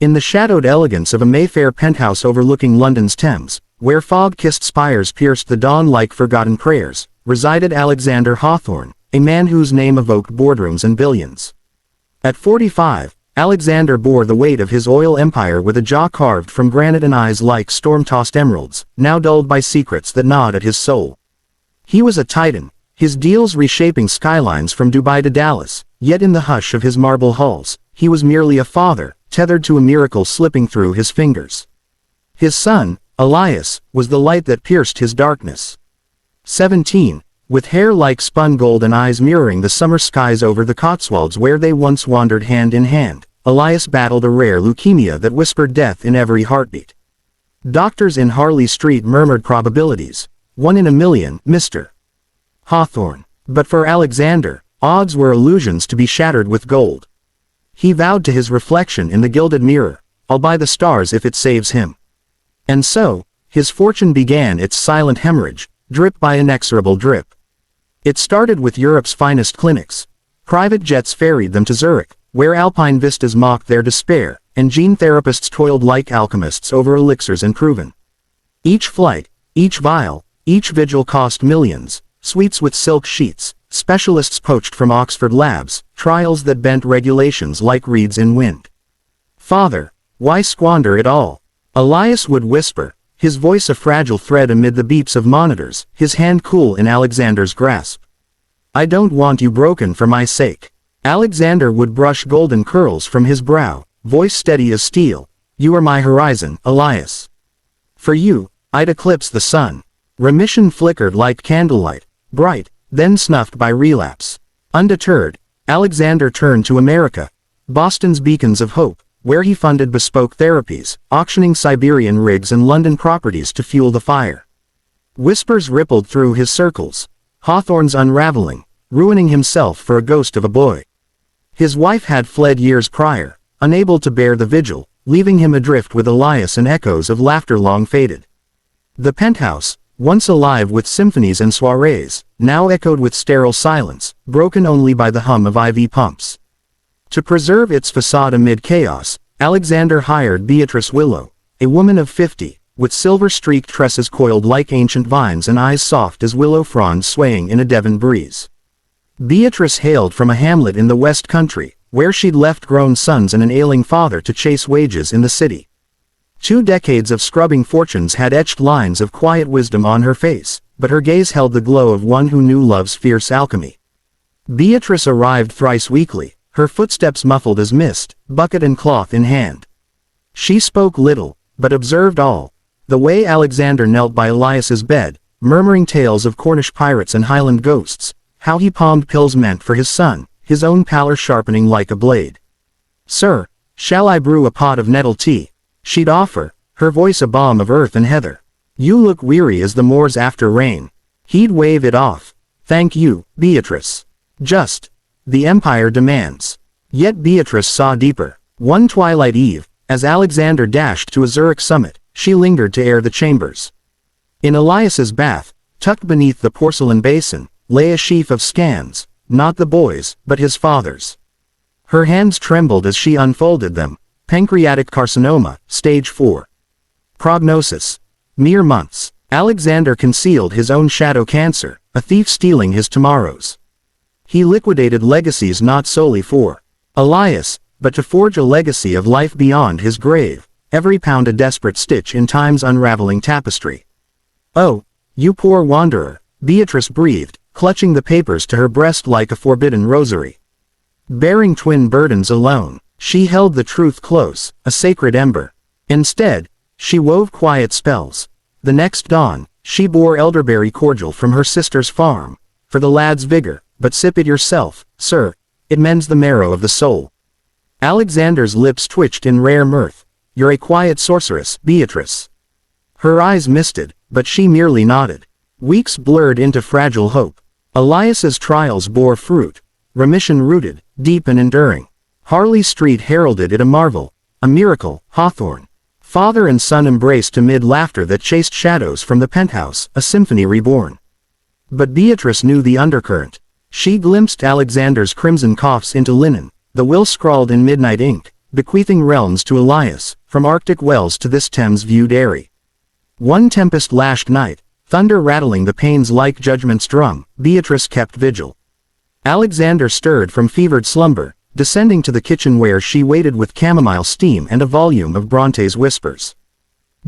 In the shadowed elegance of a Mayfair penthouse overlooking London's Thames, where fog-kissed spires pierced the dawn like forgotten prayers, resided Alexander Hawthorne, a man whose name evoked boardrooms and billions. At 45, Alexander bore the weight of his oil empire with a jaw carved from granite and eyes like storm-tossed emeralds, now dulled by secrets that gnawed at his soul. He was a titan, his deals reshaping skylines from Dubai to Dallas, yet in the hush of his marble halls, he was merely a father, tethered to a miracle slipping through his fingers. His son, Elias, was the light that pierced his darkness. 17, with hair like spun gold and eyes mirroring the summer skies over the Cotswolds where they once wandered hand in hand, Elias battled a rare leukemia that whispered death in every heartbeat. Doctors in Harley Street murmured probabilities. 1 in a million, Mr. Hawthorne. But for Alexander, odds were illusions to be shattered with gold. He vowed to his reflection in the gilded mirror, "I'll buy the stars if it saves him." And so, his fortune began its silent hemorrhage, drip by inexorable drip. It started with Europe's finest clinics. Private jets ferried them to Zurich, where alpine vistas mocked their despair, and gene therapists toiled like alchemists over elixirs unproven. Each flight, each vial, each vigil cost millions, suites with silk sheets, specialists poached from Oxford labs, trials that bent regulations like reeds in wind. "Father, why squander it all?" Elias would whisper, his voice a fragile thread amid the beeps of monitors, his hand cool in Alexander's grasp. "I don't want you broken for my sake." Alexander would brush golden curls from his brow, voice steady as steel. "You are my horizon, Elias. For you, I'd eclipse the sun." Remission flickered like candlelight, bright, then snuffed by relapse. Undeterred, Alexander turned to America, Boston's beacons of hope, where he funded bespoke therapies, auctioning Siberian rigs and London properties to fuel the fire. Whispers rippled through his circles. Hawthorne's unraveling, ruining himself for a ghost of a boy. His wife had fled years prior, unable to bear the vigil, leaving him adrift with Elias and echoes of laughter long faded. The penthouse, once alive with symphonies and soirees, now echoed with sterile silence, broken only by the hum of IV pumps. To preserve its facade amid chaos, Alexander hired Beatrice Willow, a woman of 50, with silver-streaked tresses coiled like ancient vines and eyes soft as willow fronds swaying in a Devon breeze. Beatrice hailed from a hamlet in the West Country, where she'd left grown sons and an ailing father to chase wages in the city. 2 decades of scrubbing fortunes had etched lines of quiet wisdom on her face, but her gaze held the glow of one who knew love's fierce alchemy. Beatrice arrived thrice weekly, her footsteps muffled as mist, bucket and cloth in hand. She spoke little, but observed all. The way Alexander knelt by Elias's bed, murmuring tales of Cornish pirates and Highland ghosts, how he palmed pills meant for his son, his own pallor sharpening like a blade. "Sir, shall I brew a pot of nettle tea?" she'd offer, her voice a balm of earth and heather. "You look weary as the moors after rain." He'd wave it off. "Thank you, Beatrice. Just. The Empire demands." Yet Beatrice saw deeper. One twilight eve, as Alexander dashed to a Zurich summit, she lingered to air the chambers. In Elias's bath, tucked beneath the porcelain basin, lay a sheaf of scans, not the boy's, but his father's. Her hands trembled as she unfolded them. Pancreatic carcinoma, stage 4. Prognosis. Mere months. Alexander concealed his own shadow cancer, a thief stealing his tomorrows. He liquidated legacies not solely for Elias, but to forge a legacy of life beyond his grave, every pound a desperate stitch in time's unraveling tapestry. "Oh, you poor wanderer," Beatrice breathed, clutching the papers to her breast like a forbidden rosary. Bearing twin burdens alone, she held the truth close, a sacred ember. Instead, she wove quiet spells. The next dawn, she bore elderberry cordial from her sister's farm, for the lad's vigor, "But sip it yourself, sir. It mends the marrow of the soul." Alexander's lips twitched in rare mirth. "You're a quiet sorceress, Beatrice." Her eyes misted, but she merely nodded. Weeks blurred into fragile hope. Elias's trials bore fruit. Remission rooted, deep and enduring. Harley Street heralded it a marvel, a miracle. Hawthorne. Father and son embraced amid laughter that chased shadows from the penthouse, a symphony reborn. But Beatrice knew the undercurrent. She glimpsed Alexander's crimson coughs into linen, the will scrawled in midnight ink, bequeathing realms to Elias, from Arctic wells to this Thames-viewed eyrie. One tempest-lashed night, thunder rattling the panes like judgment's drum, Beatrice kept vigil. Alexander stirred from fevered slumber, descending to the kitchen where she waited with chamomile steam and a volume of Bronte's Whispers.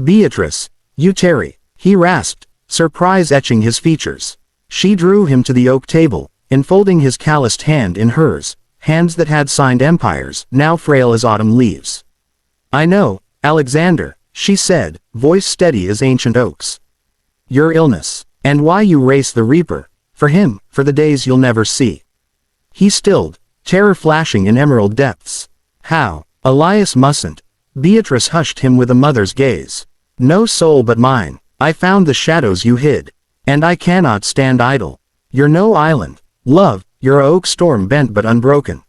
"Beatrice, you tarry," he rasped, surprise etching his features. She drew him to the oak table, enfolding his calloused hand in hers, hands that had signed empires, now frail as autumn leaves. "I know, Alexander," she said, voice steady as ancient oaks. "Your illness, and why you race the reaper, for him, for the days you'll never see." He stilled, terror flashing in emerald depths. "How? Elias mustn't." Beatrice hushed him with a mother's gaze. "No soul but mine. I found the shadows you hid. And I cannot stand idle. You're no island, love, you're a oak storm bent but unbroken.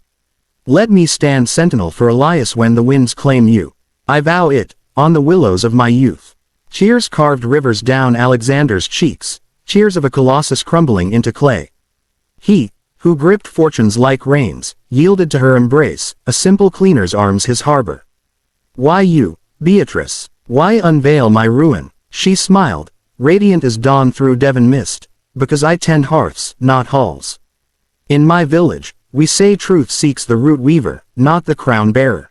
Let me stand sentinel for Elias when the winds claim you. I vow it, on the willows of my youth." Tears carved rivers down Alexander's cheeks, tears of a colossus crumbling into clay. He, who gripped fortunes like reins, yielded to her embrace, a simple cleaner's arms his harbor. "Why you, Beatrice? Why unveil my ruin?" She smiled, radiant as dawn through Devon mist. "Because I tend hearths, not halls. In my village, we say truth seeks the root weaver, not the crown bearer."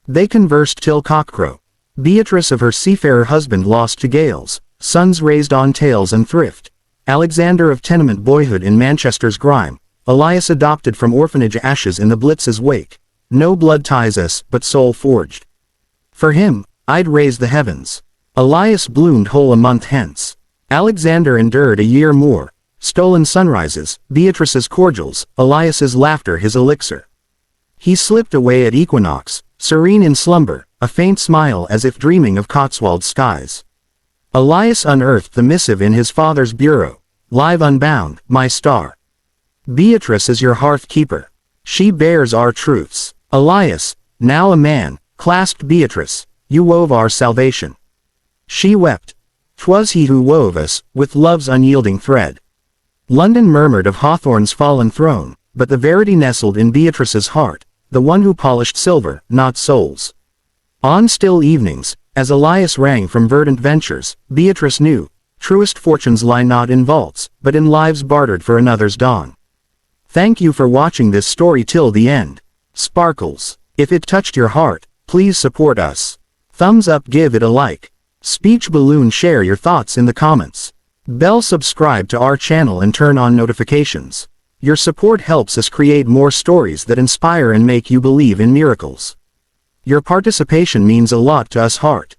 They conversed till cockcrow. Beatrice of her seafarer husband lost to gales, sons raised on tales and thrift. Alexander of tenement boyhood in Manchester's grime, Elias adopted from orphanage ashes in the Blitz's wake. No blood ties us, but soul forged. For him, I'd raise the heavens. Elias bloomed whole a month hence. Alexander endured a year more. Stolen sunrises, Beatrice's cordials, Elias's laughter his elixir. He slipped away at equinox, serene in slumber, a faint smile as if dreaming of Cotswold skies. Elias unearthed the missive in his father's bureau. "Live unbound, my star. Beatrice is your hearth keeper. She bears our truths. Elias, now a man, clasped Beatrice, you wove our salvation." She wept. "'Twas he who wove us, with love's unyielding thread." London murmured of Hawthorne's fallen throne, but the verity nestled in Beatrice's heart, the one who polished silver, not souls. On still evenings, as Elias rang from verdant ventures, Beatrice knew, truest fortunes lie not in vaults, but in lives bartered for another's dawn. Thank you for watching this story till the end. Sparkles. If it touched your heart, please support us. Thumbs up, give it a like. Speech balloon, share your thoughts in the comments. Bell, subscribe to our channel and turn on notifications. Your support helps us create more stories that inspire and make you believe in miracles. Your participation means a lot to us. Heart.